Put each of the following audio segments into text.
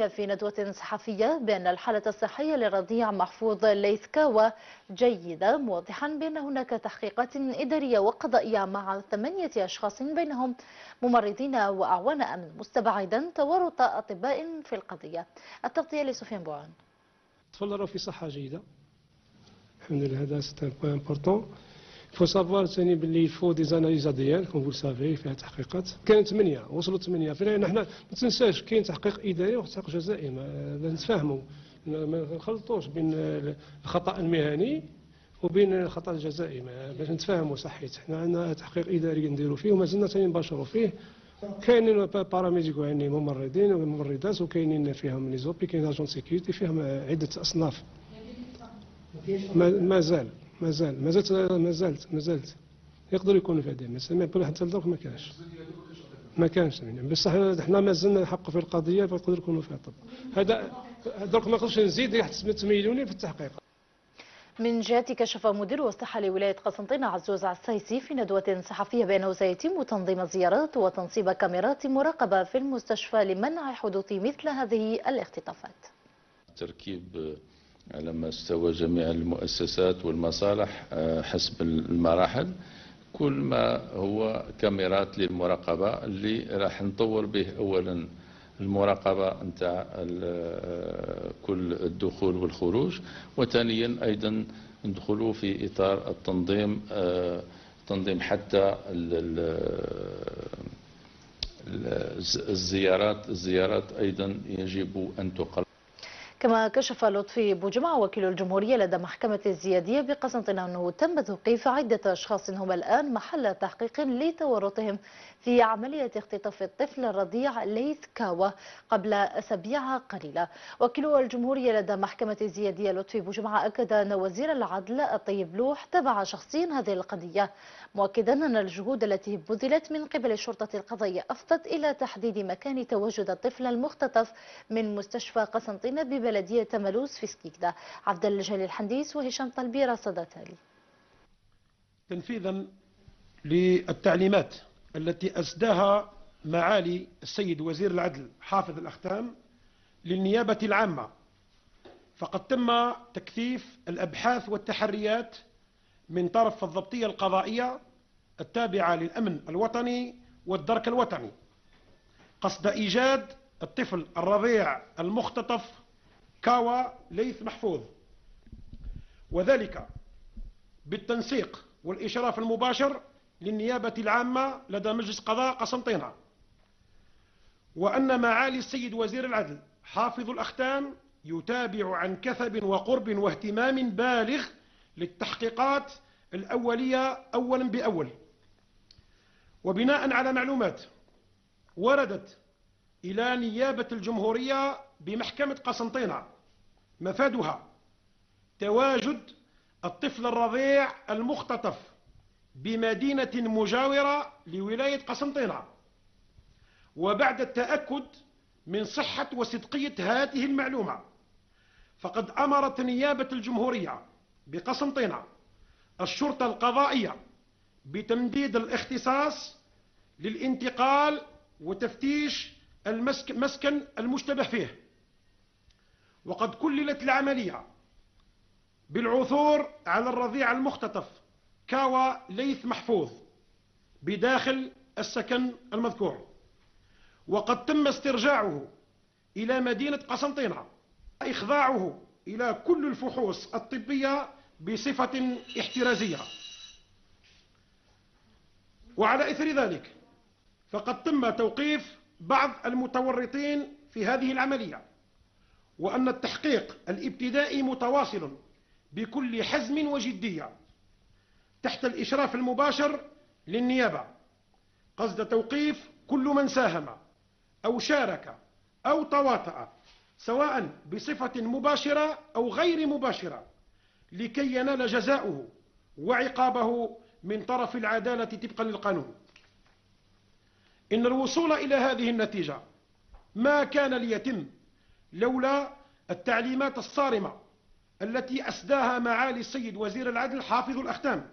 في ندوة صحفية بأن الحالة الصحية للرضيع محفوظ ليثكاوا جيدة، موضحا بأن هناك تحقيقات إدارية وقضائية مع 8 أشخاص بينهم ممرضين وأعوان أمن، مستبعدا تورط أطباء في القضية. التغطية لسفيان بوعان. الطفل في صحة جيدة الحمد لله، هذا سي ان بوان امبورطون. faut savoir ثاني باللي يفو دي زاناليز اديان كوم فو سافي، فيها تحقيقات. كانت 8 وصلوا 8. فعلا حنا ما تنساش كاين تحقيق اداري وتحقيق جزائي، نتفاهموا ما نخلطوش بين الخطا المهني وبين الخطا الجزائي باش نتفاهموا صحيت. حنا عندنا تحقيق اداري نديروا فيه ومازلنا ثاني نباشروا فيه. كاينين باراميديكو يعني ممرضين وممرضات، وكاينين فيهم لي زوبي، كاين اجون سيكيورتي، فيهم عده اصناف. مازالت يقدر يكون في هذه، بس حتى لدرك ما كانش بصح حنا مازلنا نحققوا في القضيه، فيقدر يكونوا فيها طب. هذا درك ما نقدرش نزيد 8 في التحقيق. من جهته كشف مدير الصحة لولاية قسنطينة عزوز عسايسي في ندوة صحفية بأنه سيتم تنظيم زيارات وتنصيب كاميرات مراقبة في المستشفى لمنع حدوث مثل هذه الاختطافات. تركيب على مستوى جميع المؤسسات والمصالح حسب المراحل، كل ما هو كاميرات للمراقبة اللي راح نطور به أولا المراقبة نتاع كل الدخول والخروج، وثانيا أيضا ندخلوا في إطار التنظيم، تنظيم حتى الزيارات أيضا يجب أن تقل. كما كشف لطفي بوجمع وكيل الجمهورية لدى محكمة الزيادية بقسنطينة أنه تم توقيف عدة أشخاص هم الآن محل تحقيق لتورطهم في عملية اختطاف الطفل الرضيع ليثكاوا قبل أسابيع قليلة. وكيل الجمهورية لدى محكمة الزيادية لطفي بوجمع أكد أن وزير العدل الطيب لوح تابع شخصيا هذه القضية، مؤكدا أن الجهود التي بذلت من قبل الشرطة القضائية أفضت إلى تحديد مكان تواجد الطفل المختطف من مستشفى قسنطينة ببلدية ملوز في سكيكدا. عبد الجليل الحنديس وهشام طلبي رصد تالي. تنفيذا للتعليمات التي أسداها معالي السيد وزير العدل حافظ الأختام للنيابة العامة، فقد تم تكثيف الأبحاث والتحريات من طرف الضبطية القضائية التابعة للأمن الوطني والدرك الوطني قصد إيجاد الطفل الرضيع المختطف كاوا ليث محفوظ، وذلك بالتنسيق والإشراف المباشر للنيابة العامة لدى مجلس قضاء قسنطينة. وأن معالي السيد وزير العدل حافظ الأختام يتابع عن كثب وقرب واهتمام بالغ للتحقيقات الأولية أولا بأول، وبناء على معلومات وردت إلى نيابة الجمهورية بمحكمة قسنطينة مفادها تواجد الطفل الرضيع المختطف بمدينة مجاورة لولاية قسنطينة. وبعد التأكد من صحة وصدقية هذه المعلومة، فقد أمرت نيابة الجمهورية بقسنطينة الشرطة القضائية بتمديد الاختصاص للانتقال وتفتيش المسكن المشتبه فيه. وقد كللت العملية بالعثور على الرضيع المختطف كاوا ليث محفوظ بداخل السكن المذكور، وقد تم استرجاعه إلى مدينة قسنطينة، إخضاعه إلى كل الفحوص الطبية بصفة احترازية. وعلى إثر ذلك فقد تم توقيف بعض المتورطين في هذه العملية، وأن التحقيق الابتدائي متواصل بكل حزم وجدية تحت الإشراف المباشر للنيابة قصد توقيف كل من ساهم أو شارك أو تواطأ سواء بصفة مباشرة أو غير مباشرة لكي ينال جزاؤه وعقابه من طرف العدالة طبقا للقانون. إن الوصول إلى هذه النتيجة ما كان ليتم لولا التعليمات الصارمة التي أسداها معالي السيد وزير العدل حافظ الأختام،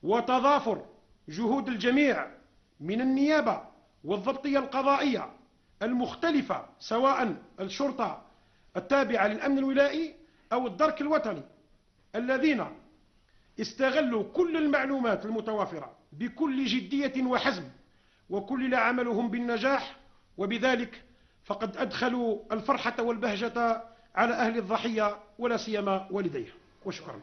وتضافر جهود الجميع من النيابة والضبطية القضائية المختلفة سواء الشرطة التابعة للأمن الولائي أو الدرك الوطني الذين استغلوا كل المعلومات المتوافرة بكل جدية وحزم وكلل عملهم بالنجاح، وبذلك فقد أدخلوا الفرحة والبهجة على أهل الضحية ولا سيما والديه. وشكرا.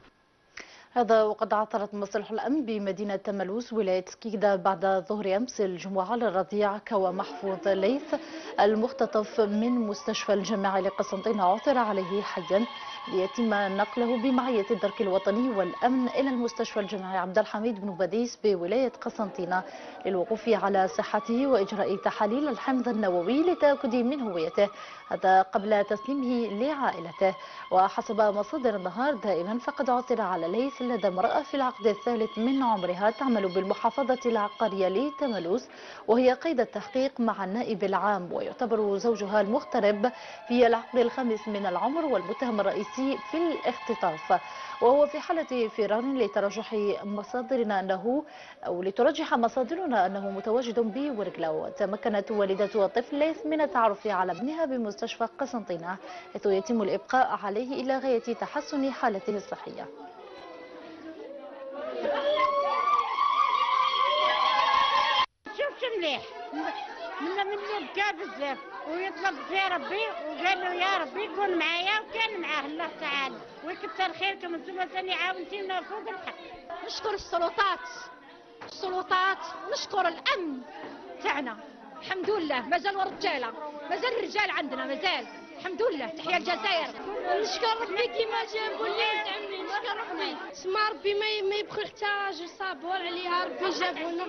هذا وقد عثرت مصالح الأمن بمدينة تملوس ولاية سكيدة بعد ظهر أمس الجمعة على الرضيع كوا محفوظ ليث المختطف من مستشفى الجامعي لقسنطينة، عثر عليه حيا ليتم نقله بمعية الدرك الوطني والأمن إلى المستشفى الجامعي عبد الحميد بن باديس بولاية قسنطينة للوقوف على صحته وإجراء تحاليل الحمض النووي للتأكد من هويته، هذا قبل تسليمه لعائلته. وحسب مصادر النهار دائما فقد عثر على ليث لدى امرأة في العقد الثالث من عمرها تعمل بالمحافظة العقارية لتملوس، وهي قيد التحقيق مع النائب العام، ويعتبر زوجها المغترب في العقد الخامس من العمر والمتهم الرئيسي في الاختطاف، وهو في حالة فرار لترجح مصادرنا أنه متواجد بورقلا. وتمكنت والدة الطفل ليث من التعرف على ابنها بمستشفى قسنطينة، حيث يتم الإبقاء عليه إلى غاية تحسن حالته الصحية. شوفش مليح منه بكى بزاف ويطلب في ربي وقال له يا ربي كون معايا، وكان معاه الله تعالى ويكثر خيركم انتم ثاني عاونتينا فوق الحق. نشكر السلطات ونشكر الامن تاعنا، الحمد لله مازالوا الرجاله، مازال الرجال عندنا مازال، الحمد لله. تحيا الجزائر. نشكر ربي كيما جابوا لي عمي، نشكر ربي سما ربي ما يبغي حتى جو صابور عليها، ربي جابونا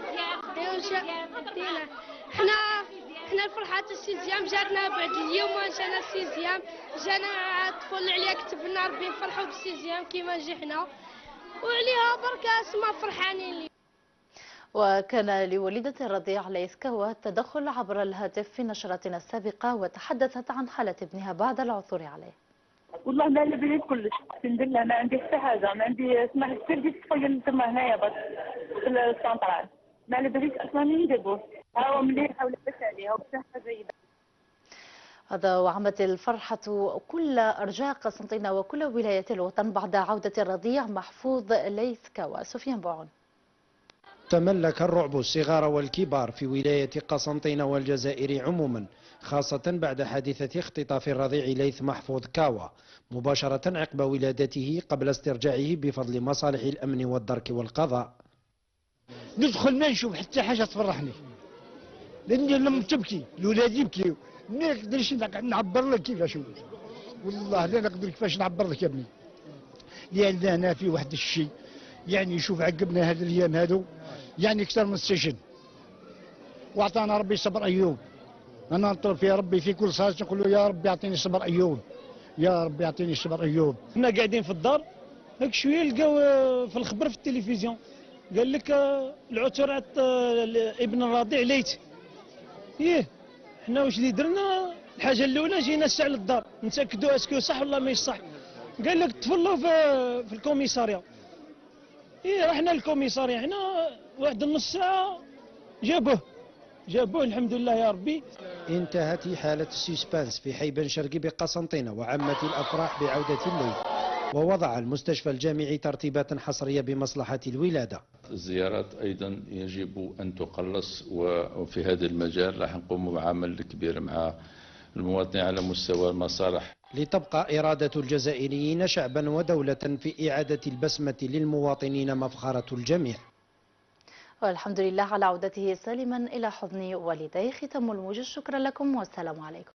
دينا حنا الفرحة السيزيام جاتنا بعد اليوم، جانا السيزيام جانا الطفل عليها كتبنا، ربي نفرحوا بالسيزيام كيما جي حنا وعليها بركة سما فرحانين لي. وكان لوالدة الرضيع ليث كوا التدخل عبر الهاتف في نشرتنا السابقة، وتحدثت عن حالة ابنها بعد العثور عليه. والله ما على بالي كلش، الحمد لله ما عندي حتى حاجة، ما عندي اسمح سيدي تفيل تما هنايا بس في السنترال، ما على باليش اصلا يجيبوه، هاو مليح ولاباس عليه وبصحة جيدة. هذا وعمت الفرحة كل أرجاء قسنطينة وكل ولايات الوطن بعد عودة الرضيع محفوظ ليث كوا. سفيان بوعون. تملك الرعب الصغار والكبار في ولاية قسنطينة والجزائر عموما، خاصة بعد حادثة اختطاف الرضيع ليث محفوظ كاوا مباشرة عقب ولادته قبل استرجاعه بفضل مصالح الأمن والدرك والقضاء. ندخل ما نشوف حتى حاجة تفرحني، لأني لما تبكي الولاد يبكيو ما نقدرش نعبر لك كيفاش، والله لا نقدر كيفاش نعبر لك يا ابني، لأن هنا في واحد الشيء يعني شوف عقبنا هذا الايام هذو يعني اكثر من السجن، واعطانا ربي صبر ايوب. انا نطلب في ربي في كل صلاه نقول له يا ربي اعطيني صبر ايوب، يا ربي اعطيني صبر ايوب. كنا قاعدين في الدار هيك شويه لقاو في الخبر في التلفزيون قال لك العثور على ابن الرضيع ليث. حنا واش اللي درنا؟ الحاجه الاولى جينا الساعه للدار نتاكدوا اسكو صح ولا ماشي صح. قال لك تفلوا في الكوميساريه. رحنا للكوميساريه هنا واحد النص ساعه جابوه الحمد لله يا ربي. انتهت حالة السسبانس في حي بن شرقي بقسنطينة، وعمت الأفراح بعودة الليث، ووضع المستشفى الجامعي ترتيبات حصرية بمصلحة الولادة. الزيارات أيضا يجب أن تقلص، وفي هذا المجال راح نقوم بعمل كبير مع المواطنين على مستوى المصالح، لتبقى إرادة الجزائريين شعبا ودولة في إعادة البسمة للمواطنين مفخرة الجميع. والحمد لله على عودته سالما إلى حضن والديه. ختام الموجز، شكرا لكم والسلام عليكم.